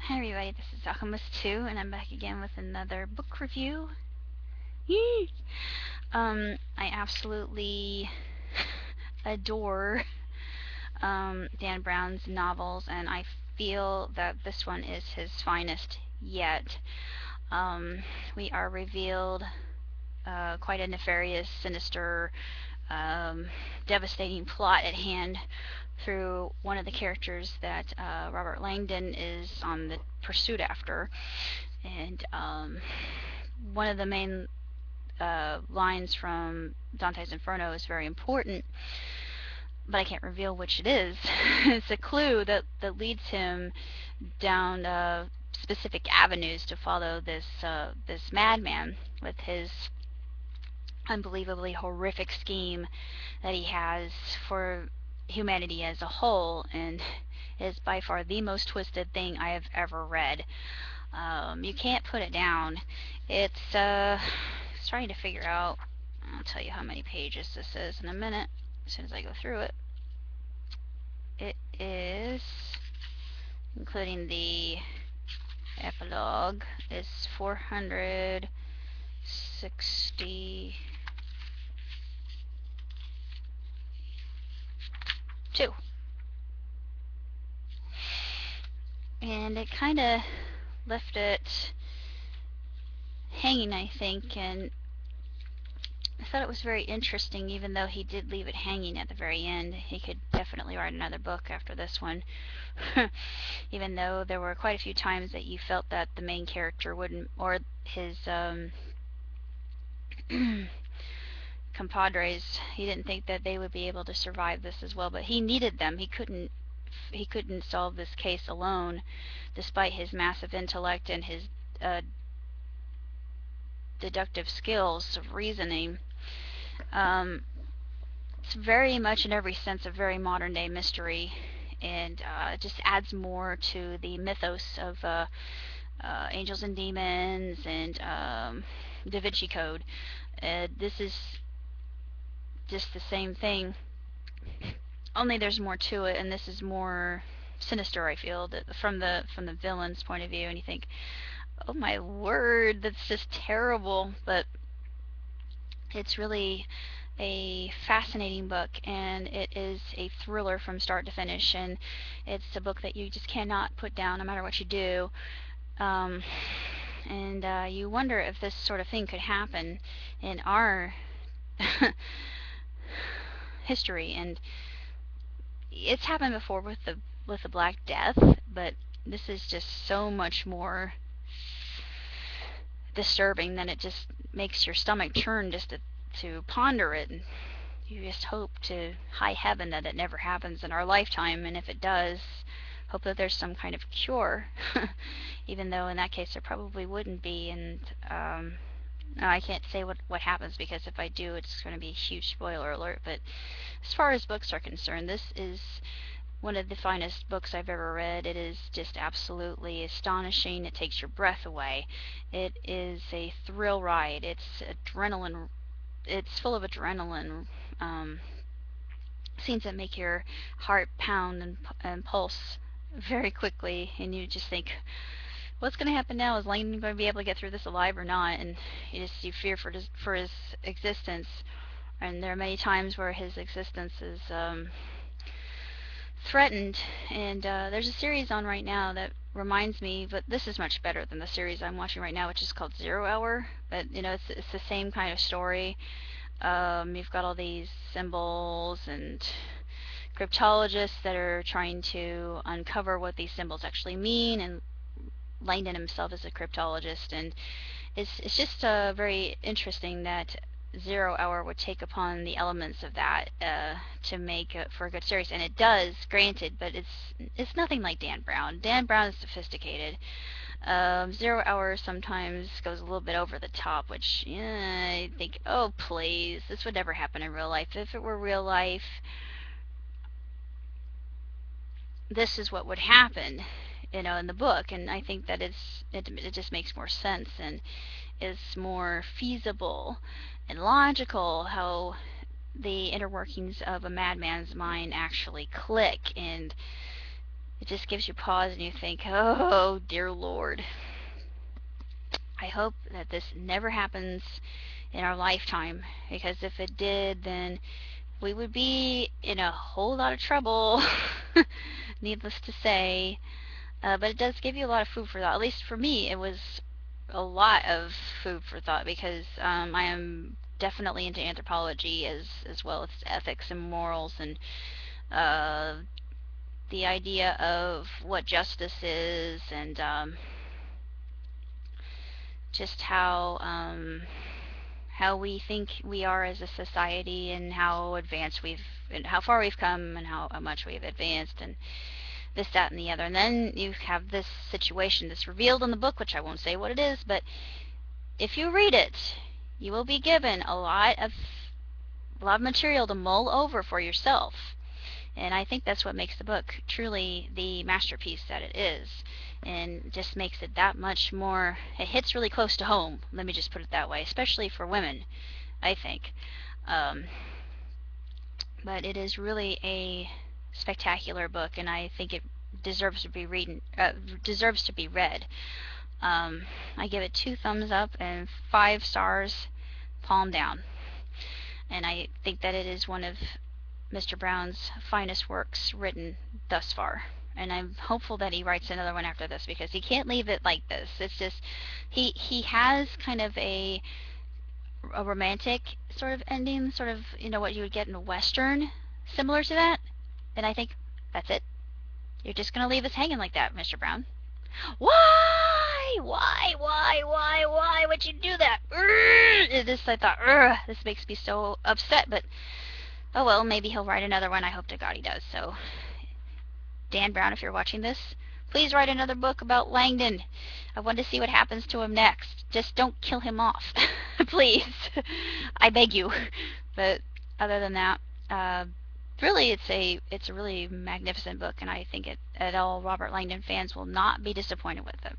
Hi everybody, this is Alchemist2, and I'm back again with another book review. Yee! I absolutely adore Dan Brown's novels, and I feel that this one is his finest yet. We are revealed quite a nefarious, sinister, devastating plot at hand through one of the characters that Robert Langdon is on the pursuit after. And one of the main lines from Dante's Inferno is very important, but I can't reveal which it is. It's a clue that leads him down specific avenues to follow this madman with his unbelievably horrific scheme that he has for humanity as a whole, and is by far the most twisted thing I have ever read. You can't put it down. It's trying to figure out. I'll tell you how many pages this is in a minute, as soon as I go through it. It is, including the epilogue, is 462. And it kind of left it hanging, I think, and I thought it was very interesting, even though he did leave it hanging at the very end. He could definitely write another book after this one. Even though there were quite a few times that you felt that the main character wouldn't, or his compadres, he didn't think that they would be able to survive this as well, but he needed them. He couldn't solve this case alone, despite his massive intellect and his deductive skills of reasoning. It's very much, in every sense, a very modern day mystery, and it just adds more to the mythos of angels and demons and Da Vinci Code. This is just the same thing, only there's more to it, and this is more sinister, I feel, from the villain's point of view, and you think, oh my word, that's just terrible. But it's really a fascinating book, and it is a thriller from start to finish, and it's a book that you just cannot put down no matter what you do. And you wonder if this sort of thing could happen in our history, and it's happened before with the Black Death, but this is just so much more disturbing that it just makes your stomach churn just to ponder it. And you just hope to high heaven that it never happens in our lifetime, and if it does, hope that there's some kind of cure. Even though in that case there probably wouldn't be, and I can't say what happens, because if I do, it's going to be a huge spoiler alert. But as far as books are concerned, this is one of the finest books I've ever read. It is just absolutely astonishing. It takes your breath away. It is a thrill ride. It's adrenaline. It's full of adrenaline. Scenes that make your heart pound and pulse very quickly, and you just think, what's going to happen now? Is Landon going to be able to get through this alive or not? And you fear for his existence. And there are many times where his existence is threatened. And there's a series on right now that reminds me, but this is much better than the series I'm watching right now, which is called 0 Hour. But it's the same kind of story. You've got all these symbols and cryptologists that are trying to uncover what these symbols actually mean, and Landon himself is a cryptologist, and it's just very interesting that 0 Hour would take upon the elements of that to make for a good series, and it does, granted, but it's nothing like Dan Brown. Dan Brown is sophisticated. 0 Hour sometimes goes a little bit over the top, which I think, oh please, this would never happen in real life. If it were real life, this is what would happen, in the book. And I think that it just makes more sense and is more feasible and logical how the inner workings of a madman's mind actually click. And it just gives you pause and you think, oh dear Lord. I hope that this never happens in our lifetime, because if it did, then we would be in a whole lot of trouble, needless to say. But it does give you a lot of food for thought. At least for me, it was a lot of food for thought, because I am definitely into anthropology as well as ethics and morals, and uh, the idea of what justice is, and just how we think we are as a society, and how advanced we've, and how far we've come, and how much we've advanced, and this, that, and the other. And then you have this situation that's revealed in the book, which I won't say what it is, but if you read it, you will be given a lot of material to mull over for yourself. And I think that's what makes the book truly the masterpiece that it is, and just makes it that much more, it hits really close to home, let me just put it that way, especially for women, I think. But it is really a spectacular book, and I think it deserves to be read. I give it 2 thumbs up and 5 stars, palm down. And I think that it is one of Mr. Brown's finest works written thus far. And I'm hopeful that he writes another one after this, because he can't leave it like this. It's just, he has kind of a romantic sort of ending, sort of, you know, what you would get in a Western, similar to that. And I think, that's it. You're just going to leave us hanging like that, Mr. Brown. Why? Why would you do that? This, I thought, this makes me so upset, but oh well, maybe he'll write another one. I hope to God he does. So, Dan Brown, if you're watching this, please write another book about Langdon. I want to see what happens to him next. Just don't kill him off. Please. I beg you. But other than that, really, it's a really magnificent book, and I think all Robert Langdon fans will not be disappointed with it.